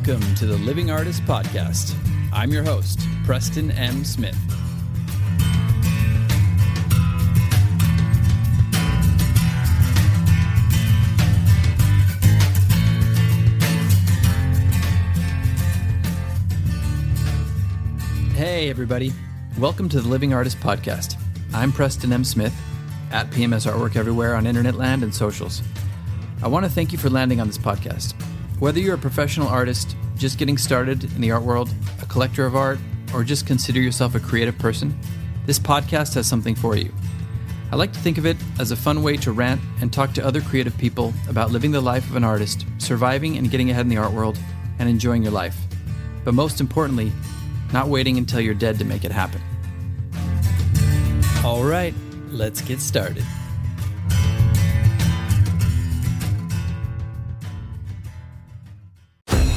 Welcome to the Living Artist Podcast. I'm your host, Preston M. Smith. Hey, everybody. Welcome to the Living Artist Podcast. I'm Preston M. Smith, at PMS Artwork everywhere on internet land and socials. I want to thank you for landing on this podcast. Whether you're a professional artist, just getting started in the art world, a collector of art, or just consider yourself a creative person, this podcast has something for you. I like to think of it as a fun way to rant and talk to other creative people about living the life of an artist, surviving and getting ahead in the art world, and enjoying your life. But most importantly, not waiting until you're dead to make it happen. All right, let's get started.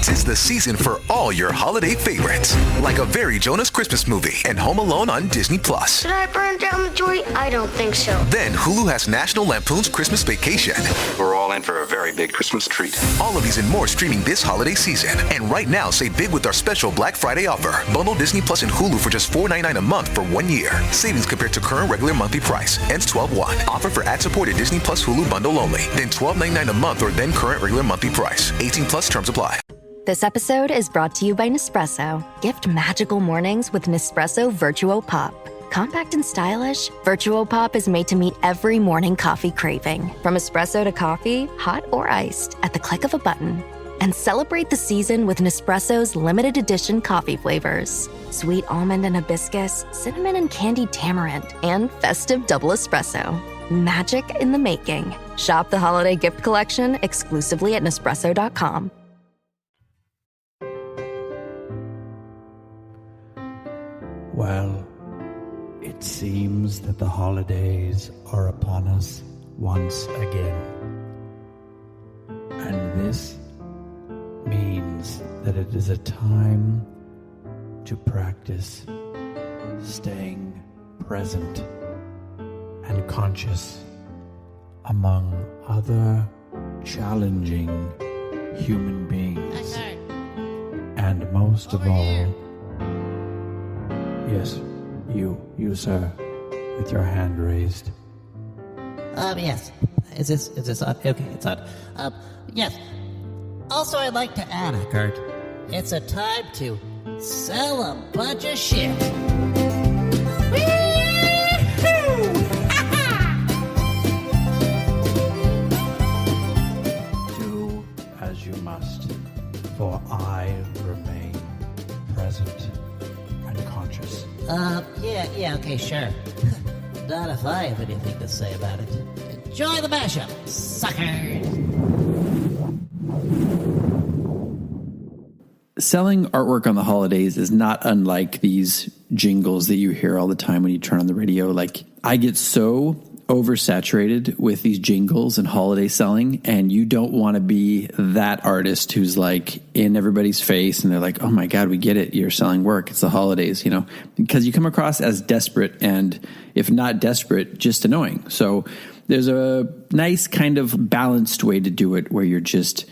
'Tis the season for all your holiday favorites, like A Very Jonas Christmas Movie and Home Alone on Disney+. Should I burn down the joint? I don't think so. Then Hulu has National Lampoon's Christmas Vacation. We're all in for a very big Christmas treat. All of these and more streaming this holiday season. And right now, save big with our special Black Friday offer. Bundle Disney Plus and Hulu for just $4.99 a month for 1 year. Savings compared to current regular monthly price. Ends 12/1. Offer for ad-supported Disney Plus Hulu bundle only. Then $12.99 a month or then current regular monthly price. 18 plus terms apply. This episode is brought to you by Nespresso. Gift magical mornings with Nespresso Virtuo Pop. Compact and stylish, Virtuo Pop is made to meet every morning coffee craving. From espresso to coffee, hot or iced, at the click of a button. And celebrate the season with Nespresso's limited edition coffee flavors. Sweet almond and hibiscus, cinnamon and candied tamarind, and festive double espresso. Magic in the making. Shop the holiday gift collection exclusively at Nespresso.com. Well, it seems that the holidays are upon us once again. And this means that it is a time to practice staying present and conscious among other challenging human beings. And most of all, yes, you sir, with your hand raised. Yes. Is this on? Okay, it's on. Yes. Also, I'd like to add, Kurt, it's a time to sell a bunch of shit. Do as you must, for I remain present and conscious. Yeah, okay, sure. Not if I have anything to say about it. Enjoy the mashup, suckers! Selling artwork on the holidays is not unlike these jingles that you hear all the time when you turn on the radio. Like, I get so oversaturated with these jingles and holiday selling, and you don't want to be that artist who's like in everybody's face and they're like, oh my God, we get it. You're selling work. It's the holidays, you know, because you come across as desperate and if not desperate, just annoying. So there's a nice kind of balanced way to do it where you're just,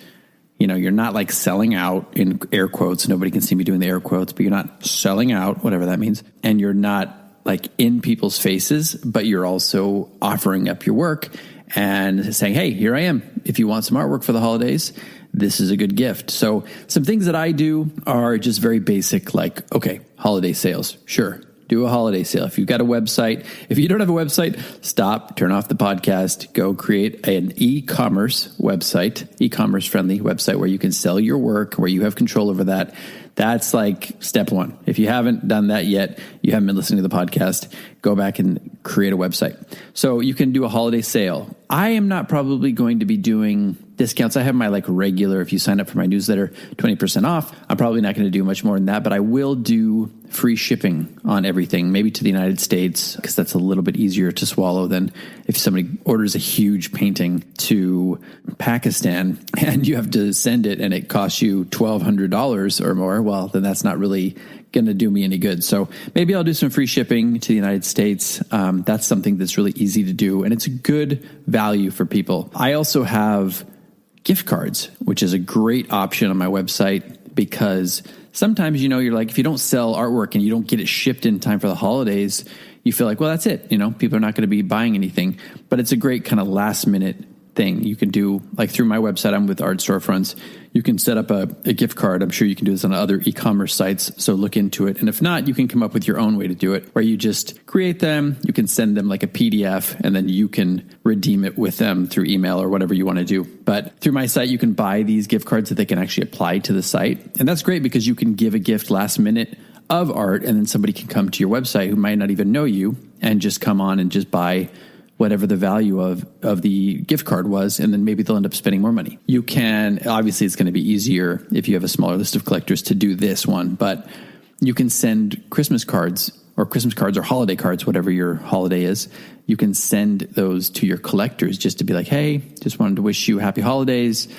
you know, you're not like selling out in air quotes. Nobody can see me doing the air quotes, but you're not selling out, whatever that means. And you're not like in people's faces, but you're also offering up your work and saying, hey, here I am. If you want some artwork for the holidays, this is a good gift. So some things that I do are just very basic, like, okay, holiday sales. Sure. Do a holiday sale. If you've got a website, if you don't have a website, stop, turn off the podcast, go create an e-commerce website, e-commerce friendly website where you can sell your work, where you have control over that. That's like step one. If you haven't done that yet, you haven't been listening to the podcast, go back and create a website. So you can do a holiday sale. I am not probably going to be doing discounts. I have my like regular, if you sign up for my newsletter, 20% off. I'm probably not going to do much more than that, but I will do free shipping on everything, maybe to the United States, because that's a little bit easier to swallow than if somebody orders a huge painting to Pakistan and you have to send it and it costs you $1,200 or more. Well, then that's not really going to do me any good. So maybe I'll do some free shipping to the United States. That's something that's really easy to do, and it's a good value for people. I also have gift cards, which is a great option on my website. because sometimes, you're like, if you don't sell artwork and you don't get it shipped in time for the holidays, you feel like, well, that's it. People are not going to be buying anything. But it's a great kind of last minute thing you can do. Like through my website, I'm with Art Storefronts. You can set up a gift card. I'm sure you can do this on other e-commerce sites. So look into it. And if not, you can come up with your own way to do it, where you just create them. You can send them like a PDF, and then you can redeem it with them through email or whatever you want to do. But through my site, you can buy these gift cards that they can actually apply to the site. And that's great because you can give a gift last minute of art, and then somebody can come to your website who might not even know you and just come on and just buy whatever the value of the gift card was, and then maybe they'll end up spending more money. You can, obviously it's going to be easier if you have a smaller list of collectors to do this one, but you can send Christmas cards or holiday cards, whatever your holiday is. You can send those to your collectors just to be like, hey, just wanted to wish you happy holidays,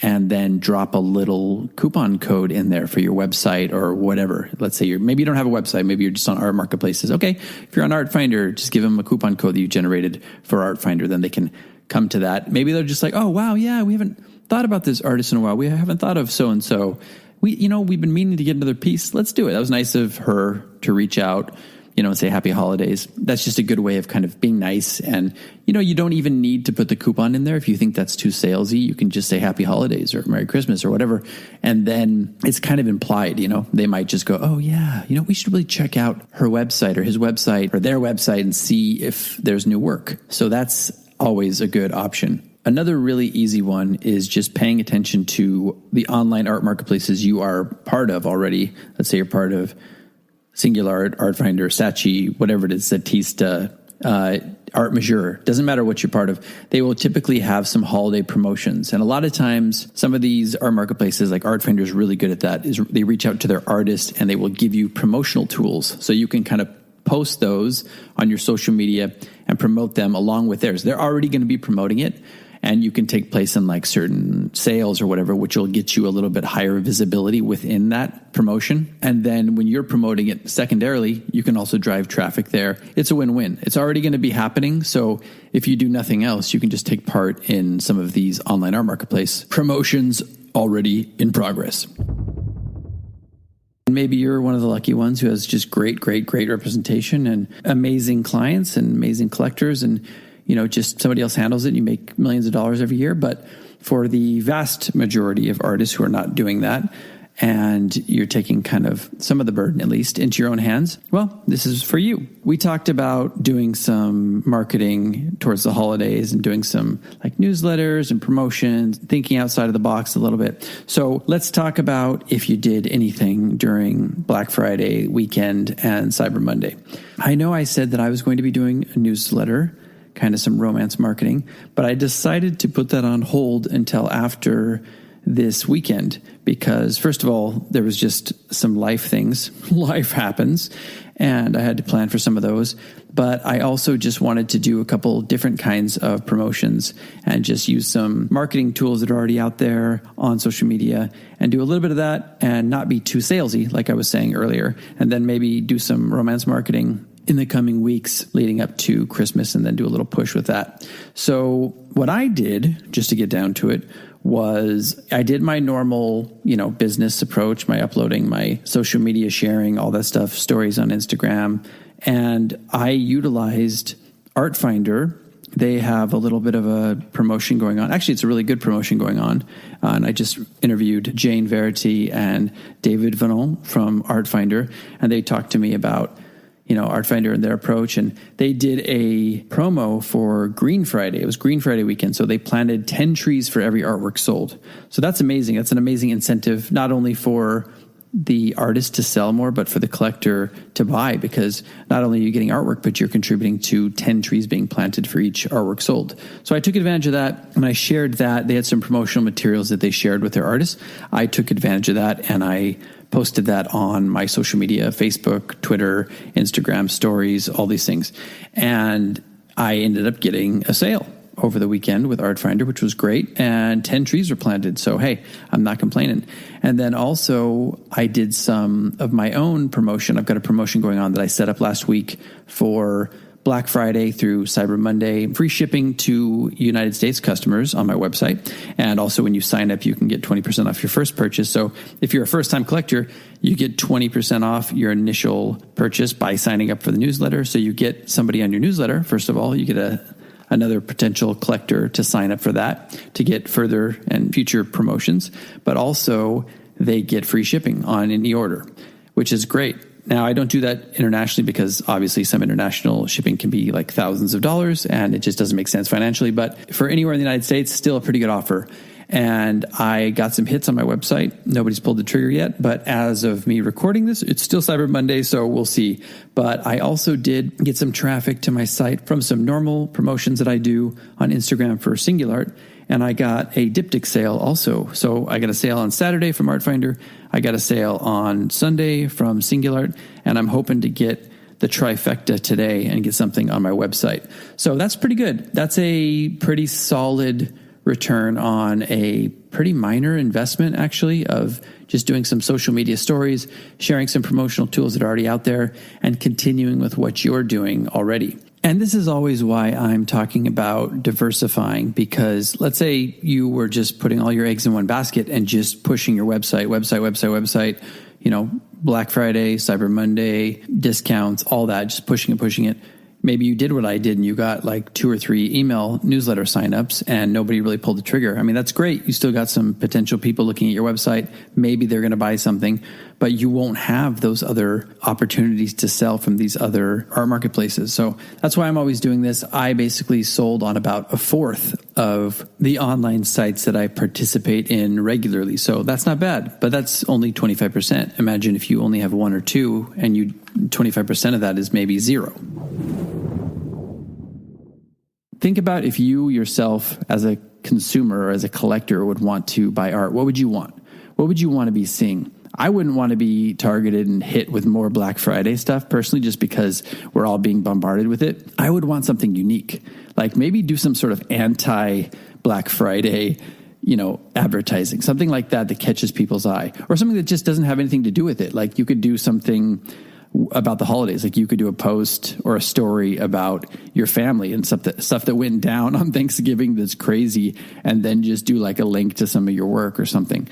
and then drop a little coupon code in there for your website or whatever. Let's say maybe you don't have a website. Maybe you're just on Art Marketplaces. Okay, if you're on Art Finder, just give them a coupon code that you generated for Art Finder. Then they can come to that. Maybe they're just like, oh, wow, yeah, we haven't thought about this artist in a while. We haven't thought of so-and-so. We've been meaning to get another piece. Let's do it. That was nice of her to reach out, and say happy holidays. That's just a good way of kind of being nice. And, you don't even need to put the coupon in there. If you think that's too salesy, you can just say happy holidays or Merry Christmas or whatever. And then it's kind of implied, they might just go, oh yeah, we should really check out her website or his website or their website and see if there's new work. So that's always a good option. Another really easy one is just paying attention to the online art marketplaces you are part of already. Let's say you're part of Singular Art, Artfinder, Saatchi, whatever it is, Statista, Art Majeur. Doesn't matter what you're part of. They will typically have some holiday promotions. And a lot of times, some of these art marketplaces, like Artfinder is really good at that, is they reach out to their artists and they will give you promotional tools. So you can kind of post those on your social media and promote them along with theirs. They're already going to be promoting it. And you can take place in like certain sales or whatever, which will get you a little bit higher visibility within that promotion. And then when you're promoting it secondarily, you can also drive traffic there. It's a win-win. It's already going to be happening. So if you do nothing else, you can just take part in some of these online art marketplace promotions already in progress. Maybe you're one of the lucky ones who has just great representation and amazing clients and amazing collectors, and just somebody else handles it and you make millions of dollars every year. But for the vast majority of artists who are not doing that, and you're taking kind of some of the burden, at least, into your own hands, well, this is for you. We talked about doing some marketing towards the holidays and doing some like newsletters and promotions, thinking outside of the box a little bit. So let's talk about if you did anything during Black Friday weekend and Cyber Monday. I know I said that I was going to be doing a newsletter, kind of some romance marketing, but I decided to put that on hold until after this weekend because, first of all, there was just some life things. Life happens, and I had to plan for some of those. But I also just wanted to do a couple different kinds of promotions and just use some marketing tools that are already out there on social media and do a little bit of that and not be too salesy, like I was saying earlier, and then maybe do some romance marketing in the coming weeks leading up to Christmas and then do a little push with that. So what I did, just to get down to it, was I did my normal, business approach, my uploading, my social media sharing, all that stuff, stories on Instagram. And I utilized Artfinder. They have a little bit of a promotion going on. Actually, it's a really good promotion going on. And I just interviewed Jane Verity and David Vanon from Artfinder, and they talked to me about Artfinder and their approach. And they did a promo for Green Friday. It was Green Friday weekend. So they planted 10 trees for every artwork sold. So that's amazing. That's an amazing incentive, not only for the artist to sell more, but for the collector to buy, because not only are you getting artwork, but you're contributing to 10 trees being planted for each artwork sold. So I took advantage of that and I shared that. They had some promotional materials that they shared with their artists. I took advantage of that and I posted that on my social media, Facebook, Twitter, Instagram, stories, all these things. And I ended up getting a sale over the weekend with Artfinder, which was great. And 10 trees were planted. So, hey, I'm not complaining. And then also I did some of my own promotion. I've got a promotion going on that I set up last week for Black Friday through Cyber Monday, free shipping to United States customers on my website. And also when you sign up, you can get 20% off your first purchase. So if you're a first-time collector, you get 20% off your initial purchase by signing up for the newsletter. So you get somebody on your newsletter. First of all, you get another potential collector to sign up for that to get further and future promotions. But also they get free shipping on any order, which is great. Now, I don't do that internationally because obviously some international shipping can be like thousands of dollars and it just doesn't make sense financially. But for anywhere in the United States, still a pretty good offer. And I got some hits on my website. Nobody's pulled the trigger yet. But as of me recording this, it's still Cyber Monday, so we'll see. But I also did get some traffic to my site from some normal promotions that I do on Instagram for SingulArt. And I got a diptych sale also. So I got a sale on Saturday from Artfinder. I got a sale on Sunday from SingulArt. And I'm hoping to get the trifecta today and get something on my website. So that's pretty good. That's a pretty solid return on a pretty minor investment, actually, of just doing some social media stories, sharing some promotional tools that are already out there, and continuing with what you're doing already. And this is always why I'm talking about diversifying, because let's say you were just putting all your eggs in one basket and just pushing your website, Black Friday, Cyber Monday, discounts, all that, just pushing it. Maybe you did what I did and you got like 2 or 3 email newsletter signups and nobody really pulled the trigger. I mean, that's great. You still got some potential people looking at your website. Maybe they're going to buy something, but you won't have those other opportunities to sell from these other art marketplaces. So that's why I'm always doing this. I basically sold on about 1/4 of the online sites that I participate in regularly. So that's not bad, but that's only 25%. Imagine if you only have 1 or 2 and 25% of that is maybe 0. Think about if you yourself as a consumer or as a collector would want to buy art. What would you want? What would you want to be seeing? I wouldn't want to be targeted and hit with more Black Friday stuff personally, just because we're all being bombarded with it. I would want something unique, like maybe do some sort of anti-Black Friday, advertising, something like that catches people's eye, or something that just doesn't have anything to do with it. Like you could do something about the holidays. Like you could do a post or a story about your family and stuff that went down on Thanksgiving that's crazy, and then just do like a link to some of your work or something,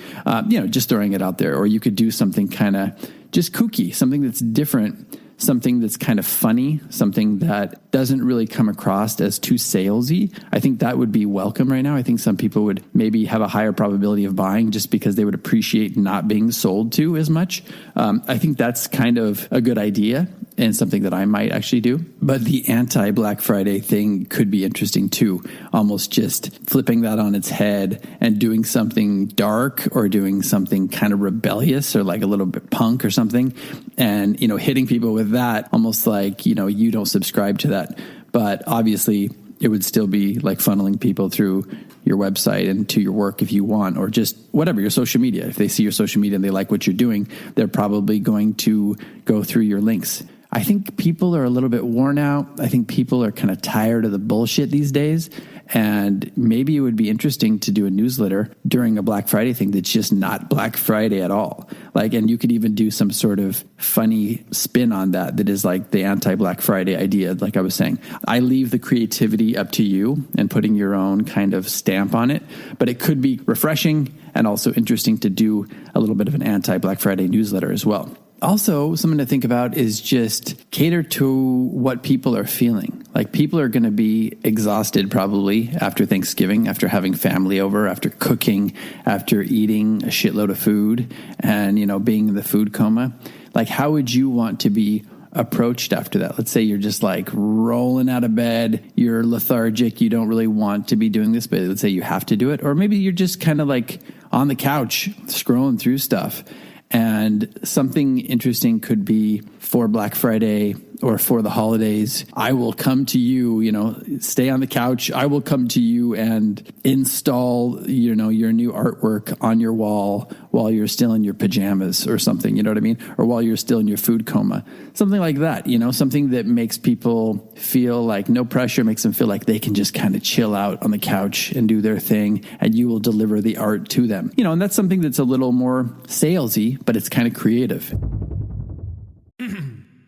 just throwing it out there. Or you could do something kind of just kooky, something that's different, something that's kind of funny, something that doesn't really come across as too salesy. I think that would be welcome right now. I think some people would maybe have a higher probability of buying just because they would appreciate not being sold to as much. I think that's kind of a good idea and something that I might actually do. But the anti-Black Friday thing could be interesting too, almost just flipping that on its head and doing something dark or doing something kind of rebellious or like a little bit punk or something, and hitting people with that, almost like you don't subscribe to that. But obviously it would still be like funneling people through your website and to your work if you want, or just whatever, your social media. If they see your social media and they like what you're doing, they're probably going to go through your links. I think people are a little bit worn out. I think people are kind of tired of the bullshit these days. And maybe it would be interesting to do a newsletter during a Black Friday thing that's just not Black Friday at all. And you could even do some sort of funny spin on that is like the anti-Black Friday idea, like I was saying. I leave the creativity up to you and putting your own kind of stamp on it. But it could be refreshing and also interesting to do a little bit of an anti-Black Friday newsletter as well. Also, something to think about is just cater to what people are feeling. Like people are going to be exhausted probably after Thanksgiving, after having family over, after cooking, after eating a shitload of food and, being in the food coma. Like how would you want to be approached after that? Let's say you're just like rolling out of bed, you're lethargic, you don't really want to be doing this, but let's say you have to do it. Or maybe you're just kind of like on the couch scrolling through stuff. And something interesting could be for Black Friday or for the holidays. I will come to you, stay on the couch. I will come to you and install, your new artwork on your wall while you're still in your pajamas or something, you know what I mean? Or while you're still in your food coma, something like that, something that makes people feel like no pressure, makes them feel like they can just kind of chill out on the couch and do their thing, and you will deliver the art to them, and that's something that's a little more salesy, but it's kind of creative.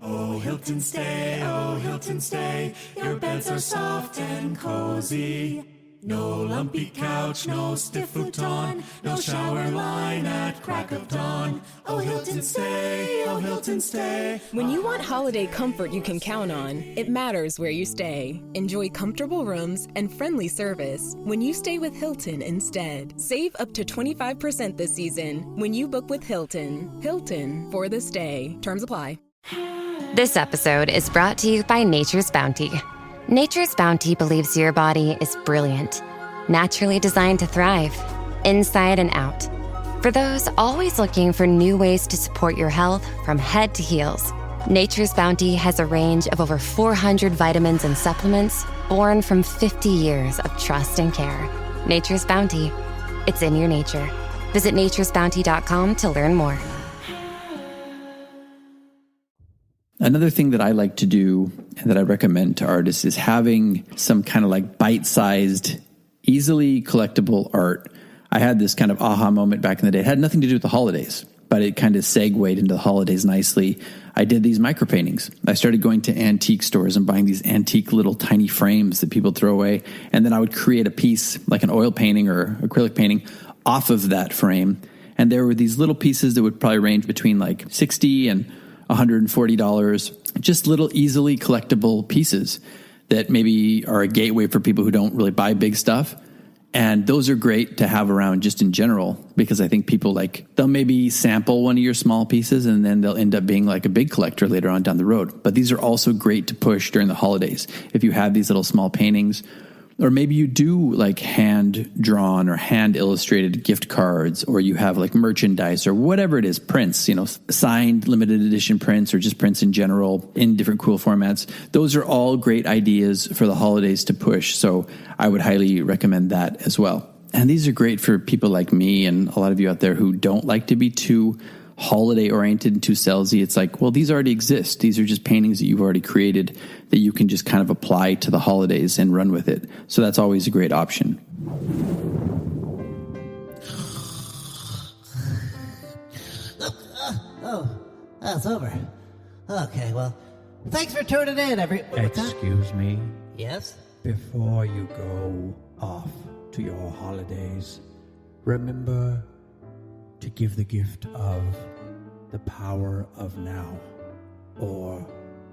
Oh, Hilton stay, oh, Hilton stay. Your beds are soft and cozy. No lumpy couch, no stiff futon, no shower line at crack of dawn. Oh, Hilton stay, oh, Hilton stay. When you want holiday comfort you can count on, it matters where you stay. Enjoy comfortable rooms and friendly service when you stay with Hilton instead. Save up to 25% this season when you book with Hilton. Hilton for the stay. Terms apply. This episode is brought to you by Nature's Bounty. Nature's Bounty believes your body is brilliant, naturally designed to thrive, inside and out. For those always looking for new ways to support your health from head to heels, Nature's Bounty has a range of over 400 vitamins and supplements born from 50 years of trust and care. Nature's Bounty. It's in your nature. Visit naturesbounty.com to learn more. Another thing that I like to do and that I recommend to artists is having some kind of like bite-sized, easily collectible art. I had this kind of aha moment back in the day. It had nothing to do with the holidays, but it kind of segued into the holidays nicely. I did these micro paintings. I started going to antique stores and buying these antique little tiny frames that people throw away. And then I would create a piece like an oil painting or acrylic painting off of that frame. And there were these little pieces that would probably range between like $60 and $140, just little easily collectible pieces that maybe are a gateway for people who don't really buy big stuff. And those are great to have around just in general, because I think people they'll maybe sample one of your small pieces and then they'll end up being like a big collector later on down the road. But these are also great to push during the holidays. If you have these little small paintings, or maybe you do like hand drawn or hand illustrated gift cards, or you have like merchandise or whatever it is, prints, signed limited edition prints or just prints in general in different cool formats. Those are all great ideas for the holidays to push. So I would highly recommend that as well. And these are great for people like me and a lot of you out there who don't like to be too holiday oriented and too salesy. It's like, well, these already exist. These are just paintings that you've already created that you can just kind of apply to the holidays and run with it. So that's always a great option. It's over. Okay, well, thanks for tuning in, Excuse me. Yes? Before you go off to your holidays, remember to give the gift of the power of now, or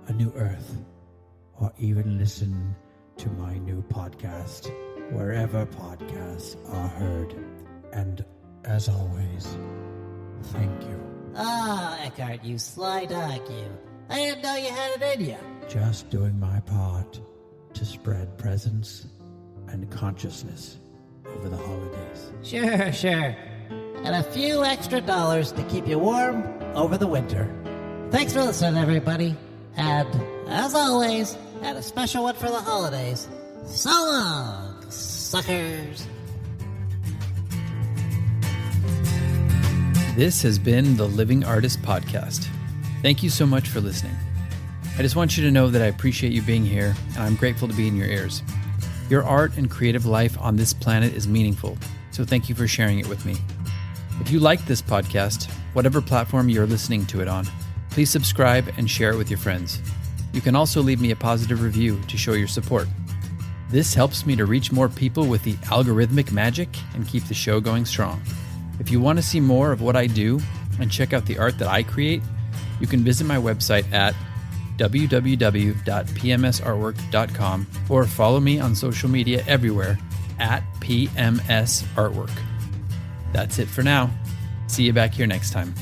a new earth, or even listen to my new podcast, wherever podcasts are heard. And as always, thank you. Eckhart, you sly dog, you. I didn't know you had it in you. Just doing my part to spread presence and consciousness over the holidays. Sure. And a few extra dollars to keep you warm over the winter. Thanks for listening, everybody. And, as always, and a special one for the holidays, so long, suckers. This has been the Living Artist Podcast. Thank you so much for listening. I just want you to know that I appreciate you being here, and I'm grateful to be in your ears. Your art and creative life on this planet is meaningful, so thank you for sharing it with me. If you like this podcast, whatever platform you're listening to it on, please subscribe and share it with your friends. You can also leave me a positive review to show your support. This helps me to reach more people with the algorithmic magic and keep the show going strong. If you want to see more of what I do and check out the art that I create, you can visit my website at www.pmsartwork.com or follow me on social media everywhere at PMS Artwork. That's it for now. See you back here next time.